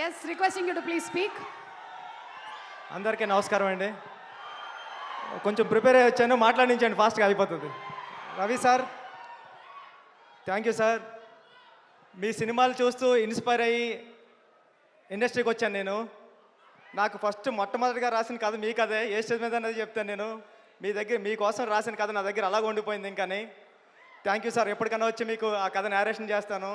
Yes requesting you to please speak. అందరికీ నమస్కారం అండి. కొంచెం ప్రిపేర్ అయ్యి వచ్చాను, మాట్లాడించండి, ఫాస్ట్గా అయిపోతుంది. Ravi sir, thank you sir. మీ సినిమాలు చూస్తూ ఇన్స్పైర్ అయ్యి ఇండస్ట్రీకి వచ్చాను నేను. నాకు మొట్టమొదటిగా రాసిన కథ మీ కథే, ఏ స్టేజ్ మీద అనేది చెప్తాను నేను. మీకోసం రాసిన కథ నా దగ్గర అలాగ ఉండిపోయింది ఇంకాని. Thank you sir. ఎప్పటికైనా వచ్చి మీకు ఆ కథ నేరేషన్ చేస్తాను.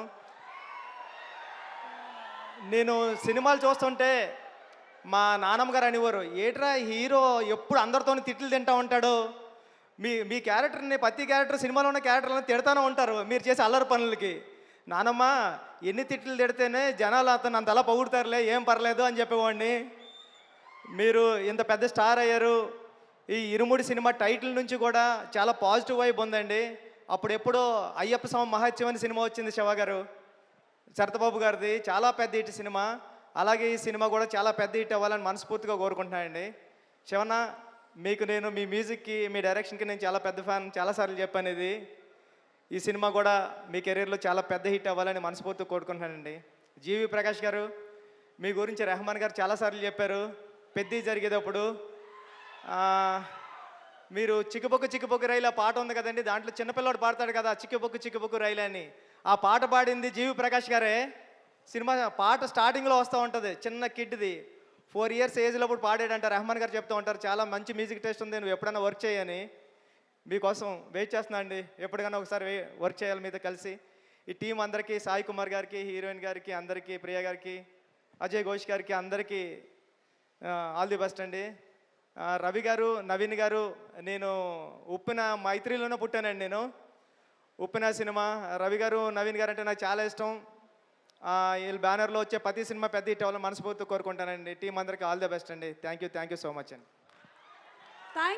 నేను సినిమాలు చూస్తుంటే మా నాన్నమ్మ గారు అనేవారు, ఏట్రా హీరో ఎప్పుడు అందరితో తిట్లు తింటూ ఉంటాడు, మీ క్యారెక్టర్ని ప్రతి క్యారెక్టర్ సినిమాలో ఉన్న క్యారెక్టర్లను తిడతానే ఉంటారు మీరు చేసే అల్లరి పనులకి. నానమ్మ ఎన్ని తిట్లు తిడితేనే జనాలు అతను అంతలా పొగుడుతారులే, ఏం పర్లేదు అని చెప్పేవాడిని. మీరు ఇంత పెద్ద స్టార్ అయ్యారు. ఈ ఇరుముడి సినిమా టైటిల్ నుంచి కూడా చాలా పాజిటివ్ వైబ్ ఉందండి. అప్పుడెప్పుడో అయ్యప్ప స్వామి మహత్యం అనే సినిమా వచ్చింది శివ గారు, శరతబాబు గారిది, చాలా పెద్ద హిట్ సినిమా. అలాగే ఈ సినిమా కూడా చాలా పెద్ద హిట్ అవ్వాలని మనస్ఫూర్తిగా కోరుకుంటున్నానండి. శివన్న, మీకు నేను మీ మ్యూజిక్కి మీ డైరెక్షన్కి నేను చాలా పెద్ద ఫ్యాన్, చాలాసార్లు చెప్పాను ఇది. ఈ సినిమా కూడా మీ కెరీర్లో చాలా పెద్ద హిట్ అవ్వాలని మనస్ఫూర్తిగా కోరుకుంటున్నానండి. జీవి ప్రకాష్ గారు, మీ గురించి రెహమాన్ గారు చాలాసార్లు చెప్పారు పెద్ద జరిగేటప్పుడు. మీరు చిక్కుపొక్కు చిక్కుపొక్కు రైలు ఆ పాట ఉంది కదండి, దాంట్లో చిన్నపిల్లవాడు పాడతాడు కదా చిక్కుపొక్కు చిక్కుపొక్కు రైలు అని, ఆ పాట పాడింది జీవి ప్రకాష్ గారే. సినిమా పాట స్టార్టింగ్లో వస్తూ ఉంటుంది, చిన్న కిడ్ది 4 years ఏజ్లో అప్పుడు పాడాడంట. రెహమాన్ గారు చెప్తూ ఉంటారు చాలా మంచి మ్యూజిక్ టేస్ట్ ఉంది, నువ్వు ఎప్పుడైనా వర్క్ చేయని. మీకోసం వెయిట్ చేస్తున్నా అండి, ఎప్పటికైనా ఒకసారి వర్క్ చేయాలి మీతో కలిసి. ఈ టీం అందరికీ, సాయి కుమార్ గారికి, హీరోయిన్ గారికి అందరికీ, ప్రియా గారికి, అజయ్ ఘోష్ గారికి అందరికీ ఆల్ ది బెస్ట్ అండి. రవి గారు, నవీన్ గారు, నేను ఉప్పిన మైత్రిలోనే పుట్టానండి. నేను ఉప్పిన సినిమా, రవి గారు, నవీన్ గారు అంటే నాకు చాలా ఇష్టం. వీళ్ళు బ్యానర్లో వచ్చే ప్రతి సినిమా పెద్ద హిట్ అవ్వాలని మనస్ఫూర్తిగా కోరుకుంటానండి. టీం అందరికీ ఆల్ ది బెస్ట్ అండి. థ్యాంక్ యూ సో మచ్ అండి. థ్యాంక్